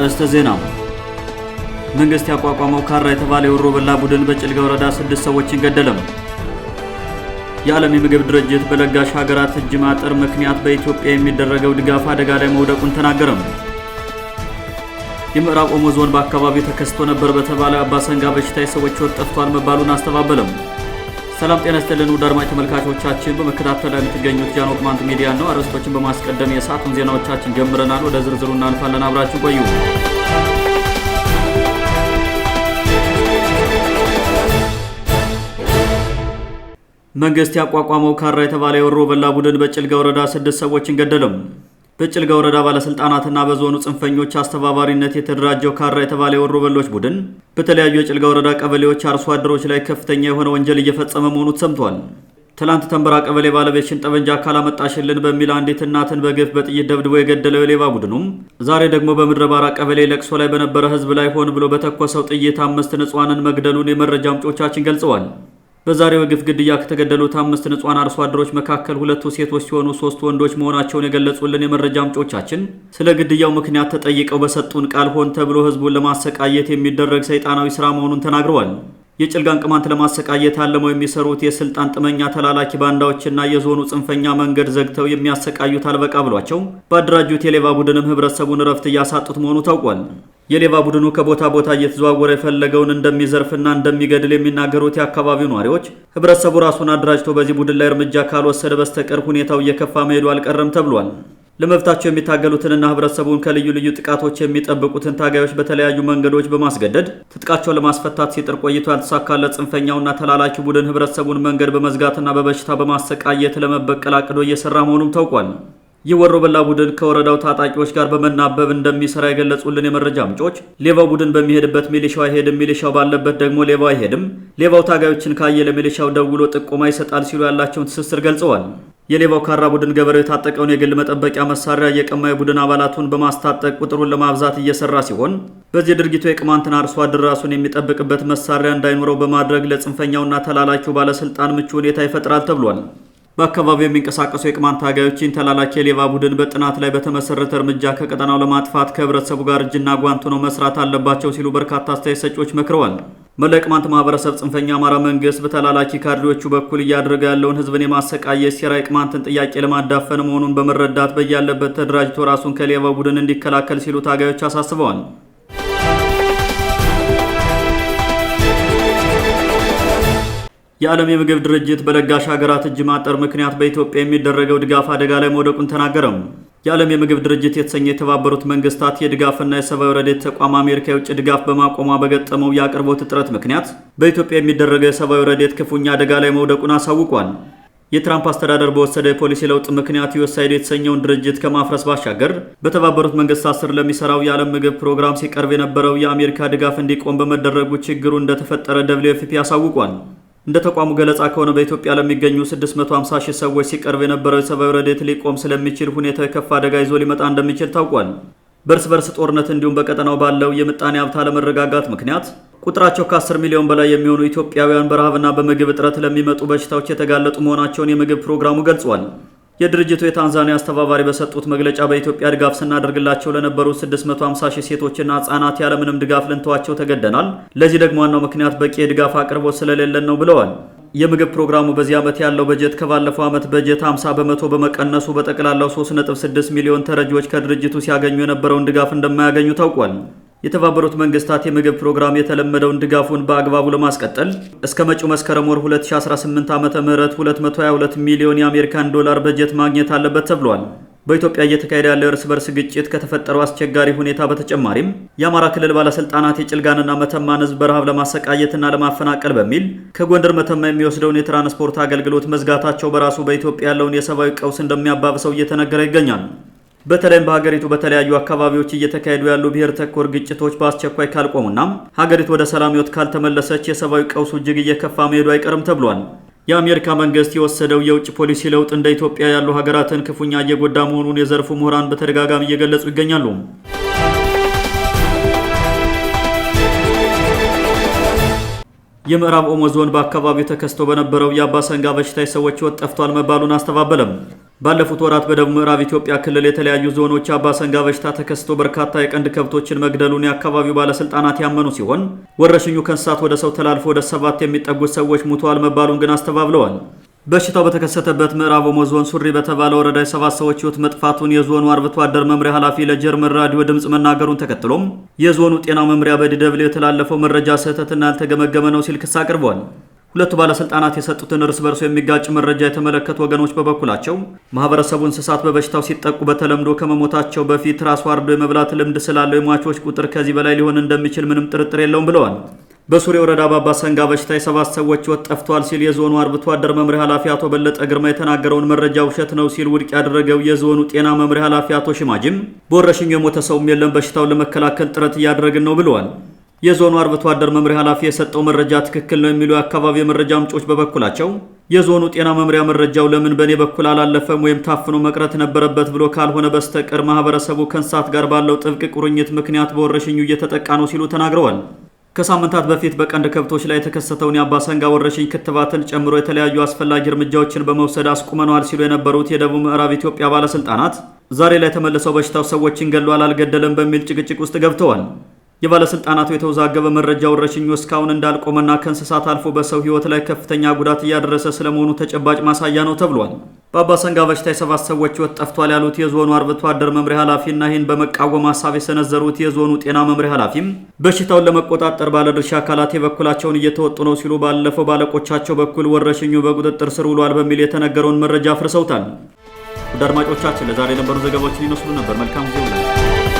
አርዕስተ ዜና። መንግስት ያቋቋመው ካራ የተባለ የወሮበላ ቡድን በጭልጋ ወረዳ 6 ሰዎችን ገደለም። የዓለም የምግብ ድርጅት በለጋሽ ሀገራት እጅ ማጠር ምክንያት በኢትዮጵያ የሚደረገው ድጋፍ አደጋ ላይ መውደቁን ተናገረም። የምዕራብ ኦሞ ዞን በአካባቢው ተከስቶ ነበር በተባለ አባሰንጋ በሽታ የሰዎች ሕይወት ጠፍቷል መባሉን አስተባበለም። ሰላም ጤና ይስጥልን ውድ አድማጭ ተመልካቾቻችን፣ በመከታተል ላይ የምትገኙት ጃኖ ቅማንት ሚዲያ ነው። አርዕስቶችን በማስቀደም የሰዓቱን ዜናዎቻችን ጀምረናል። ወደ ዝርዝሩ እናልፋለን። አብራችሁ ቆዩ። መንግስት ያቋቋመው ካራ የተባለ የወሮበላ ቡድን በጭልጋ ወረዳ 6 ሰዎችን ገደለም። በጭልጋ ወረዳ ባለስልጣናትና በዞኑ ጽንፈኞች አስተባባሪነት የተደራጀው ካራ የተባለ የወሮበሎች ቡድን በተለያዩ የጭልጋ ወረዳ ቀበሌዎች አርሶ አደሮች ላይ ከፍተኛ የሆነ ወንጀል እየፈጸመ መሆኑ ተሰምቷል። ትላንት ተንበራ ቀበሌ ባለቤትሽን ጠበንጃ ካላመጣሽልን በሚል አንዲት እናትን በግፍ በጥይት ደብድቦ የገደለው የሌባ ቡድኑም ዛሬ ደግሞ በምድረ ባራ ቀበሌ ለቅሶ ላይ በነበረ ህዝብ ላይ ሆን ብሎ በተኮሰው ጥይት 5 ንጹሃንን መግደሉን የመረጃ ምንጮቻችን ገልጸዋል። በዛሬው የግፍ ግድያ ከተገደሉት 5 ንጹሃን አርሶ አደሮች መካከል 2 ሴቶች ሲሆኑ 3 ወንዶች መሆናቸውን የገለጹልን የመረጃ ምንጮቻችን ስለ ግድያው ምክንያት ተጠይቀው በሰጡን ቃል ሆን ተብሎ ህዝቡን ለማሰቃየት የሚደረግ ሰይጣናዊ ስራ መሆኑን ተናግረዋል። የጭልጋን ቅማንት ለማሰቃየት አለመው የሚሰሩት የስልጣን ጥመኛ ተላላኪ ባንዳዎችና የዞኑ ጽንፈኛ መንገድ ዘግተው የሚያሰቃዩት አልበቃ ብሏቸው ባደራጁት የሌባ ቡድንም ህብረተሰቡን እረፍት እያሳጡት መሆኑ ታውቋል። የሌባ ቡድኑ ከቦታ ቦታ እየተዘዋወረ የፈለገውን እንደሚዘርፍና እንደሚገድል የሚናገሩት የአካባቢው ነዋሪዎች ህብረተሰቡ ራሱን አደራጅቶ በዚህ ቡድን ላይ እርምጃ ካልወሰደ በስተቀር ሁኔታው እየከፋ መሄዱ አልቀረም ተብሏል። ለመብታቸው የሚታገሉትንና ህብረተሰቡን ከልዩ ልዩ ጥቃቶች የሚጠብቁትን ታጋዮች በተለያዩ መንገዶች በማስገደድ ትጥቃቸውን ለማስፈታት ሲጥር ቆይቶ ያልተሳካለት ጽንፈኛውና ተላላኪ ቡድን ህብረተሰቡን መንገድ በመዝጋትና በበሽታ በማሰቃየት ለመበቀል አቅዶ እየሰራ መሆኑም ታውቋል። ይህ ወሮበላ ቡድን ከወረዳው ታጣቂዎች ጋር በመናበብ እንደሚሰራ የገለጹልን የመረጃ ምንጮች ሌባው ቡድን በሚሄድበት ሚሊሻው አይሄድም፣ ሚሊሻው ባለበት ደግሞ ሌባው አይሄድም፣ ሌባው ታጋዮችን ካየ ለሚሊሻው ደውሎ ጥቆማ ይሰጣል ሲሉ ያላቸውን ትስስር ገልጸዋል። የሌባው ካራ ቡድን ገበሬው የታጠቀውን የግል መጠበቂያ መሳሪያ የቀማ የቡድን አባላቱን በማስታጠቅ ቁጥሩን ለማብዛት እየሰራ ሲሆን በዚህ ድርጊቱ የቅማንትን አርሶ አደር ራሱን የሚጠብቅበት መሳሪያ እንዳይኖረው በማድረግ ለጽንፈኛውና ተላላኪው ባለስልጣን ምቹ ሁኔታ ይፈጥራል ተብሏል። በአካባቢው የሚንቀሳቀሱ የቅማንት ታጋዮችን ተላላኪ የሌባ ቡድን በጥናት ላይ በተመሰረተ እርምጃ ከቀጠናው ለማጥፋት ከህብረተሰቡ ጋር እጅና ጓንት ሆነው መስራት አለባቸው ሲሉ በርካታ አስተያየት ሰጪዎች መክረዋል። መላው የቅማንት ማህበረሰብ ጽንፈኛ አማራ መንግስት በተላላኪ ካድሬዎቹ በኩል እያደረገ ያለውን ህዝብን የማሰቃየት ሴራ የቅማንትን ጥያቄ ለማዳፈን መሆኑን በመረዳት በያለበት ተደራጅቶ ራሱን ከሌባ ቡድን እንዲከላከል ሲሉ ታጋዮች አሳስበዋል። የዓለም የምግብ ድርጅት በለጋሽ ሀገራት እጅ ማጠር ምክንያት በኢትዮጵያ የሚደረገው ድጋፍ አደጋ ላይ መውደቁን ተናገረም። የዓለም የምግብ ድርጅት የተሰኘ የተባበሩት መንግስታት የድጋፍና የሰብአዊ ረድኤት ተቋም አሜሪካ የውጭ ድጋፍ በማቆሟ በገጠመው የአቅርቦት እጥረት ምክንያት በኢትዮጵያ የሚደረገው የሰብአዊ ረድኤት ክፉኛ አደጋ ላይ መውደቁን አሳውቋል። የትራምፕ አስተዳደር በወሰደ የፖሊሲ ለውጥ ምክንያት ዩኤስአይዲ የተሰኘውን ድርጅት ከማፍረስ ባሻገር በተባበሩት መንግስታት ስር ለሚሰራው የዓለም ምግብ ፕሮግራም ሲቀርብ የነበረው የአሜሪካ ድጋፍ እንዲቆም በመደረጉ ችግሩ እንደተፈጠረ WFP አሳውቋል። እንደ ተቋሙ ገለጻ ከሆነ በኢትዮጵያ ለሚገኙ 650 ሺህ ሰዎች ሲቀርብ የነበረው የሰብአዊ ረድኤት ሊቆም ስለሚችል ሁኔታው የከፋ አደጋ ይዞ ሊመጣ እንደሚችል ታውቋል። በእርስ በርስ ጦርነት እንዲሁም በቀጠናው ባለው የምጣኔ ሀብት አለመረጋጋት ምክንያት ቁጥራቸው ከ10 ሚሊዮን በላይ የሚሆኑ ኢትዮጵያውያን በረሃብና በምግብ እጥረት ለሚመጡ በሽታዎች የተጋለጡ መሆናቸውን የምግብ ፕሮግራሙ ገልጿል። የድርጅቱ የታንዛኒያ አስተባባሪ በሰጡት መግለጫ በኢትዮጵያ ድጋፍ ስናደርግላቸው ለነበሩ 650 ሺህ ሴቶችና ህጻናት ያለምንም ድጋፍ ልንተዋቸው ተገደናል። ለዚህ ደግሞ ዋናው ምክንያት በቂ የድጋፍ አቅርቦት ስለሌለን ነው ብለዋል። የምግብ ፕሮግራሙ በዚህ ዓመት ያለው በጀት ከባለፈው ዓመት በጀት 50 በመቶ በመቀነሱ በጠቅላላው 3.6 ሚሊዮን ተረጂዎች ከድርጅቱ ሲያገኙ የነበረውን ድጋፍ እንደማያገኙ ታውቋል። የተባበሩት መንግስታት የምግብ ፕሮግራም የተለመደውን ድጋፉን በአግባቡ ለማስቀጠል እስከ መጪው መስከረም ወር 2018 ዓ.ም 222 ሚሊዮን የአሜሪካን ዶላር በጀት ማግኘት አለበት ተብሏል። በኢትዮጵያ እየተካሄደ ያለው እርስ በርስ ግጭት ከተፈጠረው አስቸጋሪ ሁኔታ በተጨማሪም የአማራ ክልል ባለስልጣናት የጭልጋንና መተማን ህዝብ በረሃብ ለማሰቃየትና ለማፈናቀል በሚል ከጎንደር መተማ የሚወስደውን የትራንስፖርት አገልግሎት መዝጋታቸው በራሱ በኢትዮጵያ ያለውን የሰብአዊ ቀውስ እንደሚያባብሰው እየተነገረ ይገኛል። በተለይም በሀገሪቱ በተለያዩ አካባቢዎች እየተካሄዱ ያሉ ብሔር ተኮር ግጭቶች በአስቸኳይ ካልቆሙና ሀገሪቱ ወደ ሰላም ህይወት ካልተመለሰች የሰብአዊ ቀውሱ እጅግ እየከፋ መሄዱ አይቀርም ተብሏል። የአሜሪካ መንግስት የወሰደው የውጭ ፖሊሲ ለውጥ እንደ ኢትዮጵያ ያሉ ሀገራትን ክፉኛ እየጎዳ መሆኑን የዘርፉ ምሁራን በተደጋጋሚ እየገለጹ ይገኛሉ። የምዕራብ ኦሞ ዞን በአካባቢው ተከስቶ በነበረው የአባሰንጋ በሽታ የሰዎች ሕይወት ጠፍቷል መባሉን አስተባበለም። ባለፉት ወራት በደቡብ ምዕራብ ኢትዮጵያ ክልል የተለያዩ ዞኖች አባሰንጋ በሽታ ተከስቶ በርካታ የቀንድ ከብቶችን መግደሉን የአካባቢው ባለስልጣናት ያመኑ ሲሆን ወረሽኙ ከእንስሳት ወደ ሰው ተላልፎ ወደ 7 የሚጠጉት ሰዎች ሙተዋል መባሉን ግን አስተባብለዋል። በሽታው በተከሰተበት ምዕራብ ኦሞ ዞን ሱሪ በተባለ ወረዳ 7 ሰዎች ሕይወት መጥፋቱን የዞኑ አርብቶ አደር መምሪያ ኃላፊ ለጀርመን ራዲዮ ድምጽ መናገሩን ተከትሎም የዞኑ ጤና መምሪያ በዲደብሊው የተላለፈው መረጃ ስህተትና ያልተገመገመ ነው ሲል ክስ አቅርቧል። ሁለቱ ባለስልጣናት የሰጡትን እርስ በርሱ የሚጋጭ መረጃ የተመለከቱ ወገኖች በበኩላቸው ማህበረሰቡ እንስሳት በበሽታው ሲጠቁ በተለምዶ ከመሞታቸው በፊት ራሱ አርዶ የመብላት ልምድ ስላለው የሟቾች ቁጥር ከዚህ በላይ ሊሆን እንደሚችል ምንም ጥርጥር የለውም ብለዋል። በሱሪ ወረዳ በአባሰንጋ በሽታ የ7 ሰዎች ሕይወት ጠፍቷል ሲል የዞኑ አርብቶ አደር መምሪያ ኃላፊ አቶ በለጠ ግርማ የተናገረውን መረጃ ውሸት ነው ሲል ውድቅ ያደረገው የዞኑ ጤና መምሪያ ኃላፊ አቶ ሽማጅም በወረሽኙ የሞተ ሰውም የለም፣ በሽታውን ለመከላከል ጥረት እያደረግን ነው ብለዋል። የዞኑ አርብቶ አደር መምሪያ ኃላፊ የሰጠው መረጃ ትክክል ነው የሚሉ የአካባቢ የመረጃ ምንጮች በበኩላቸው የዞኑ ጤና መምሪያ መረጃው ለምን በኔ በኩል አላለፈም ወይም ታፍኖ መቅረት ነበረበት ብሎ ካልሆነ በስተቀር ማህበረሰቡ ከእንስሳት ጋር ባለው ጥብቅ ቁርኝት ምክንያት በወረሽኙ እየተጠቃ ነው ሲሉ ተናግረዋል። ከሳምንታት በፊት በቀንድ ከብቶች ላይ የተከሰተውን የአባሰንጋ ወረሽኝ ክትባትን ጨምሮ የተለያዩ አስፈላጊ እርምጃዎችን በመውሰድ አስቁመነዋል ሲሉ የነበሩት የደቡብ ምዕራብ ኢትዮጵያ ባለስልጣናት ዛሬ ላይ ተመልሰው በሽታው ሰዎችን ገድሏል አልገደለም በሚል ጭቅጭቅ ውስጥ ገብተዋል። የባለስልጣናቱ የተወዛገበ መረጃ ወረሽኙ እስካሁን እንዳልቆመና ከእንስሳት አልፎ በሰው ሕይወት ላይ ከፍተኛ ጉዳት እያደረሰ ስለመሆኑ ተጨባጭ ማሳያ ነው ተብሏል። በአባሰንጋ በሽታ የ7 ሰዎች ሕይወት ጠፍቷል ያሉት የዞኑ አርብቶ አደር መምሪያ ኃላፊና ይህን በመቃወም ሀሳብ የሰነዘሩት የዞኑ ጤና መምሪያ ኃላፊም በሽታውን ለመቆጣጠር ባለድርሻ አካላት የበኩላቸውን እየተወጡ ነው ሲሉ ባለፈው ባለቆቻቸው በኩል ወረሽኙ በቁጥጥር ስር ውሏል በሚል የተነገረውን መረጃ አፍርሰውታል። ውድ አድማጮቻችን ለዛሬ የነበሩ ዘገባዎችን ይመስሉ ነበር። መልካም ጊዜ።